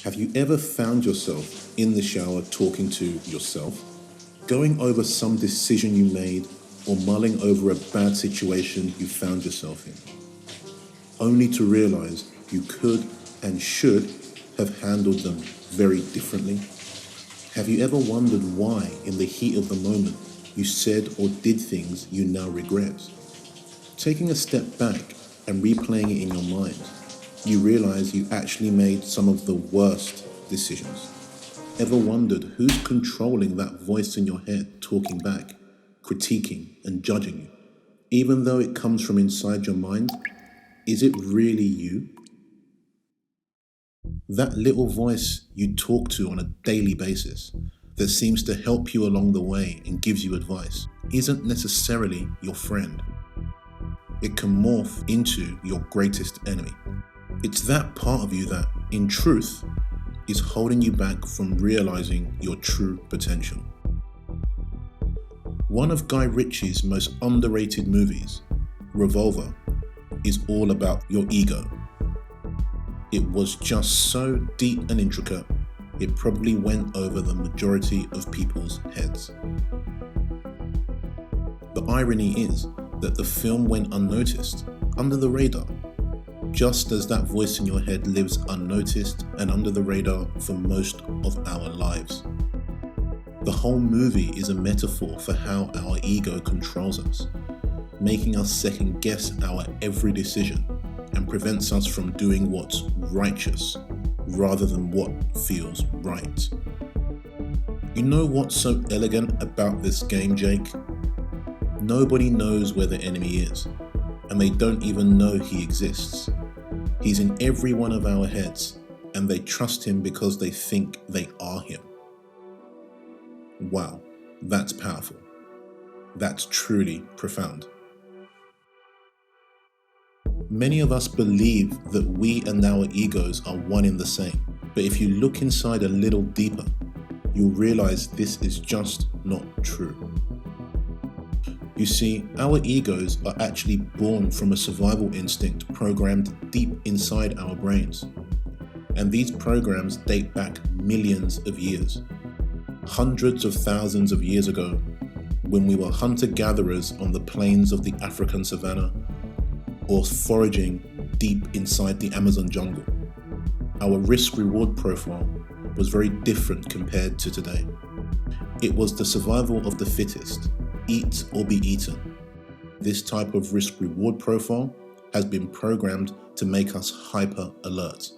Have you ever found yourself in the shower talking to yourself, going over some decision you made, or mulling over a bad situation you found yourself in, only to realize you could and should have handled them very differently? Have you ever wondered why, in the heat of the moment, you said or did things you now regret? Taking a step back and replaying it in your mind, you realize you actually made some of the worst decisions. Ever wondered who's controlling that voice in your head talking back, critiquing and judging you? Even though it comes from inside your mind, is it really you? That little voice you talk to on a daily basis that seems to help you along the way and gives you advice isn't necessarily your friend. It can morph into your greatest enemy. It's that part of you that, in truth, is holding you back from realizing your true potential. One of Guy Ritchie's most underrated movies, Revolver, is all about your ego. It was just so deep and intricate, it probably went over the majority of people's heads. The irony is that the film went unnoticed, under the radar, just as that voice in your head lives unnoticed and under the radar for most of our lives. The whole movie is a metaphor for how our ego controls us, making us second guess our every decision and prevents us from doing what's righteous rather than what feels right. You know what's so elegant about this game, Jake? Nobody knows where the enemy is, and they don't even know he exists. He's in every one of our heads, and they trust him because they think they are him. Wow, that's powerful. That's truly profound. Many of us believe that we and our egos are one in the same, but if you look inside a little deeper, you'll realize this is just not true. You see, our egos are actually born from a survival instinct programmed deep inside our brains. And these programs date back millions of years. Hundreds of thousands of years ago, when we were hunter-gatherers on the plains of the African savanna, or foraging deep inside the Amazon jungle, our risk-reward profile was very different compared to today. It was the survival of the fittest, eat or be eaten. This type of risk-reward profile has been programmed to make us hyper-alert.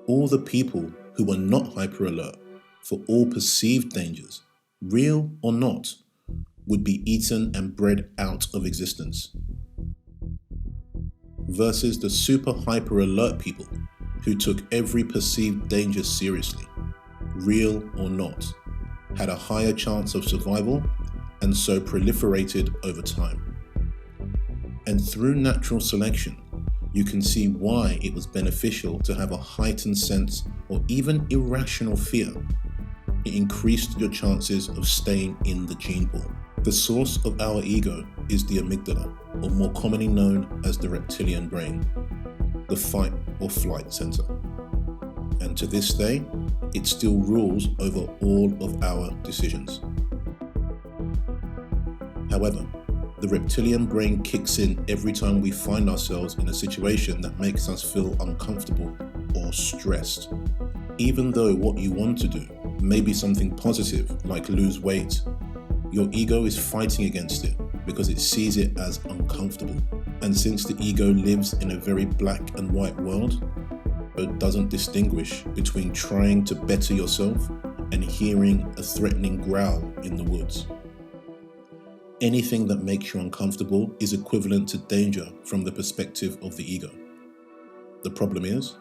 All the people who were not hyper-alert for all perceived dangers, real or not, would be eaten and bred out of existence. Versus the super hyper-alert people who took every perceived danger seriously, real or not, had a higher chance of survival and so proliferated over time. And through natural selection, you can see why it was beneficial to have a heightened sense or even irrational fear. It increased your chances of staying in the gene pool. The source of our ego is the amygdala, or more commonly known as the reptilian brain, the fight or flight center. And to this day, it still rules over all of our decisions. However, the reptilian brain kicks in every time we find ourselves in a situation that makes us feel uncomfortable or stressed. Even though what you want to do may be something positive, like lose weight, your ego is fighting against it because it sees it as uncomfortable. And since the ego lives in a very black and white world, it doesn't distinguish between trying to better yourself and hearing a threatening growl in the woods. Anything that makes you uncomfortable is equivalent to danger from the perspective of the ego. The problem is,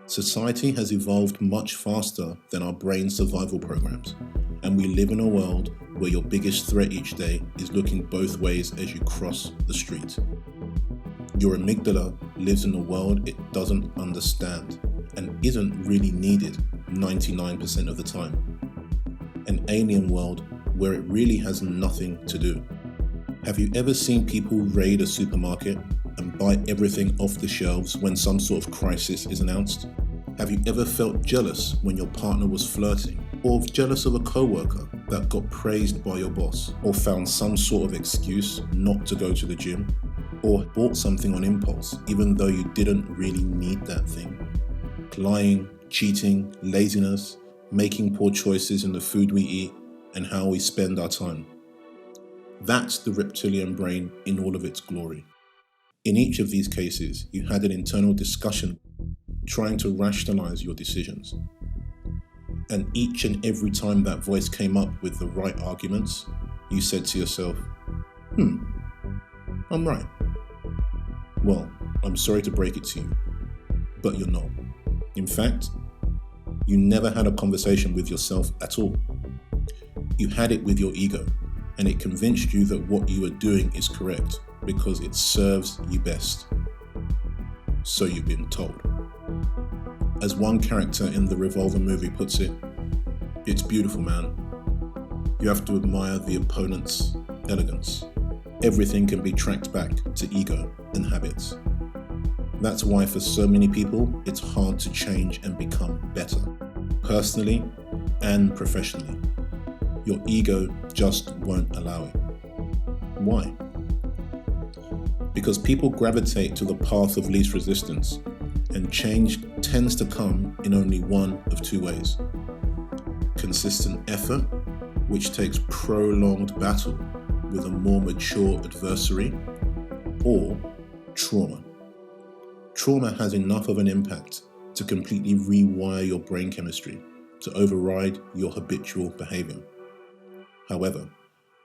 society has evolved much faster than our brain survival programs, and we live in a world where your biggest threat each day is looking both ways as you cross the street. Your amygdala lives in a world it doesn't understand and isn't really needed 99% of the time. An alien world where it really has nothing to do. Have you ever seen people raid a supermarket and buy everything off the shelves when some sort of crisis is announced? Have you ever felt jealous when your partner was flirting? Or jealous of a co-worker that got praised by your boss? Or found some sort of excuse not to go to the gym? Or bought something on impulse even though you didn't really need that thing? Lying, cheating, laziness, making poor choices in the food we eat and how we spend our time. That's the reptilian brain in all of its glory. In each of these cases, you had an internal discussion trying to rationalize your decisions. And each and every time that voice came up with the right arguments, you said to yourself, I'm right. Well, I'm sorry to break it to you, but you're not. In fact, you never had a conversation with yourself at all. You had it with your ego, and it convinced you that what you are doing is correct because it serves you best. So you've been told. As one character in the Revolver movie puts it, it's beautiful, man. You have to admire the opponent's elegance. Everything can be tracked back to ego and habits. That's why for so many people, it's hard to change and become better, personally and professionally. Your ego just won't allow it. Why? Because people gravitate to the path of least resistance, and change tends to come in only one of two ways. Consistent effort, which takes prolonged battle with a more mature adversary, or trauma. Trauma has enough of an impact to completely rewire your brain chemistry, to override your habitual behavior. However,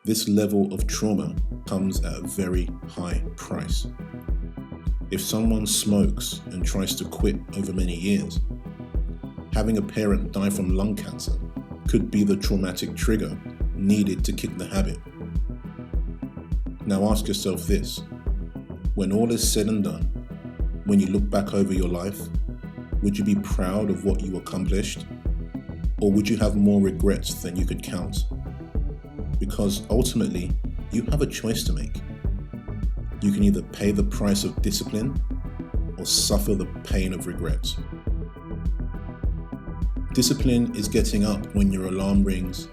this level of trauma comes at a very high price. If someone smokes and tries to quit over many years, having a parent die from lung cancer could be the traumatic trigger needed to kick the habit. Now ask yourself this: when all is said and done, when you look back over your life, would you be proud of what you accomplished? Or would you have more regrets than you could count? Because ultimately, you have a choice to make. You can either pay the price of discipline or suffer the pain of regret. Discipline is getting up when your alarm rings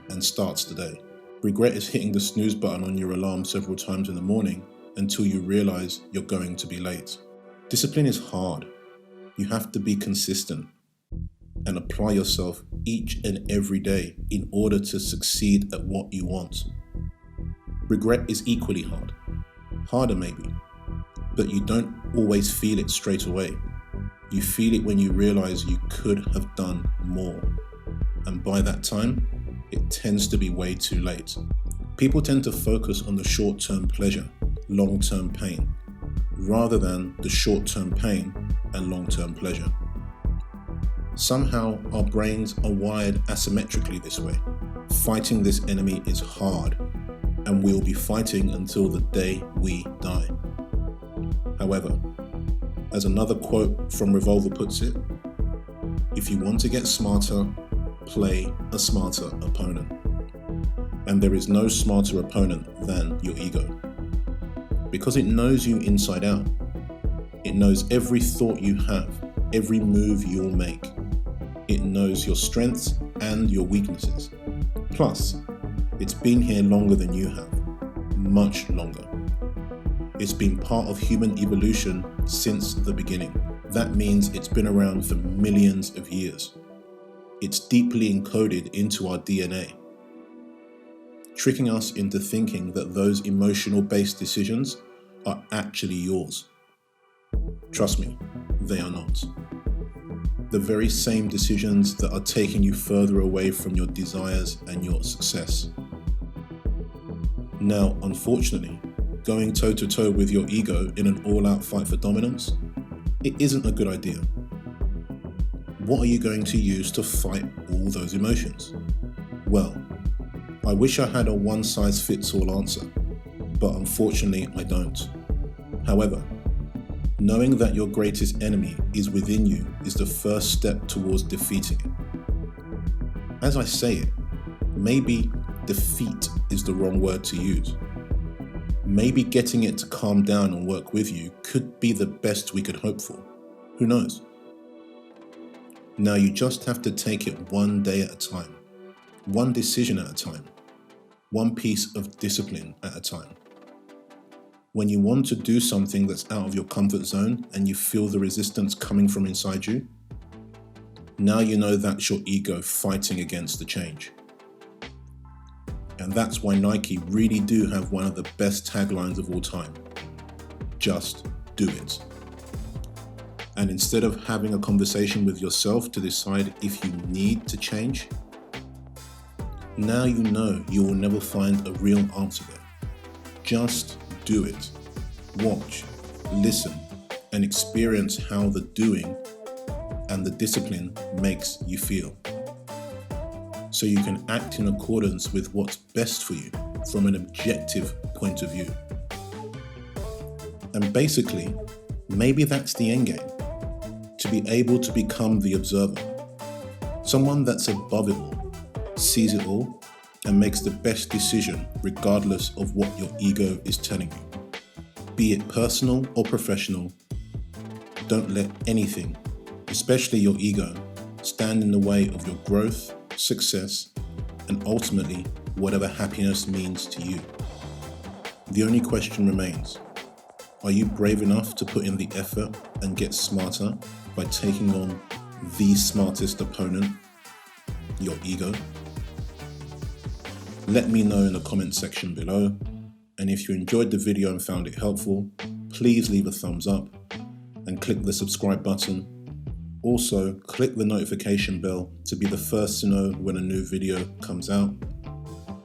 and starts the day. Regret is hitting the snooze button on your alarm several times in the morning until you realize you're going to be late. Discipline is hard. You have to be consistent and apply yourself each and every day in order to succeed at what you want. Regret is equally hard. Harder maybe, but you don't always feel it straight away. You feel it when you realize you could have done more. And by that time, it tends to be way too late. People tend to focus on the short-term pleasure, long-term pain, rather than the short-term pain and long-term pleasure. Somehow our brains are wired asymmetrically this way. Fighting this enemy is hard, and we'll be fighting until the day we die. However, as another quote from Revolver puts it, if you want to get smarter, play a smarter opponent. And there is no smarter opponent than your ego. Because it knows you inside out. It knows every thought you have, every move you'll make. It knows your strengths and your weaknesses. Plus, it's been here longer than you have, much longer. It's been part of human evolution since the beginning. That means it's been around for millions of years. It's deeply encoded into our DNA, tricking us into thinking that those emotional-based decisions are actually yours. Trust me, they are not. The very same decisions that are taking you further away from your desires and your success. Now, unfortunately, going toe-to-toe with your ego in an all-out fight for dominance, it isn't a good idea. What are you going to use to fight all those emotions? Well, I wish I had a one-size-fits-all answer, but unfortunately I don't. However, knowing that your greatest enemy is within you is the first step towards defeating it. As I say it, maybe defeat is the wrong word to use. Maybe getting it to calm down and work with you could be the best we could hope for. Who knows? Now you just have to take it one day at a time, one decision at a time, one piece of discipline at a time. When you want to do something that's out of your comfort zone and you feel the resistance coming from inside you, now you know that's your ego fighting against the change. And that's why Nike really do have one of the best taglines of all time. Just do it. And instead of having a conversation with yourself to decide if you need to change, now you know you will never find a real answer there. Just do it. Watch, listen, and experience how the doing and the discipline makes you feel. So you can act in accordance with what's best for you from an objective point of view. And basically, maybe that's the end game. To be able to become the observer. Someone that's above it all, sees it all, and makes the best decision regardless of what your ego is telling you. Be it personal or professional, don't let anything, especially your ego, stand in the way of your growth, success, and ultimately whatever happiness means to you. The only question remains, are you brave enough to put in the effort and get smarter by taking on the smartest opponent, your ego? Let me know in the comment section below, and if you enjoyed the video and found it helpful, please leave a thumbs up and click the subscribe button. Also, click the notification bell to be the first to know when a new video comes out.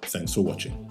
Thanks for watching.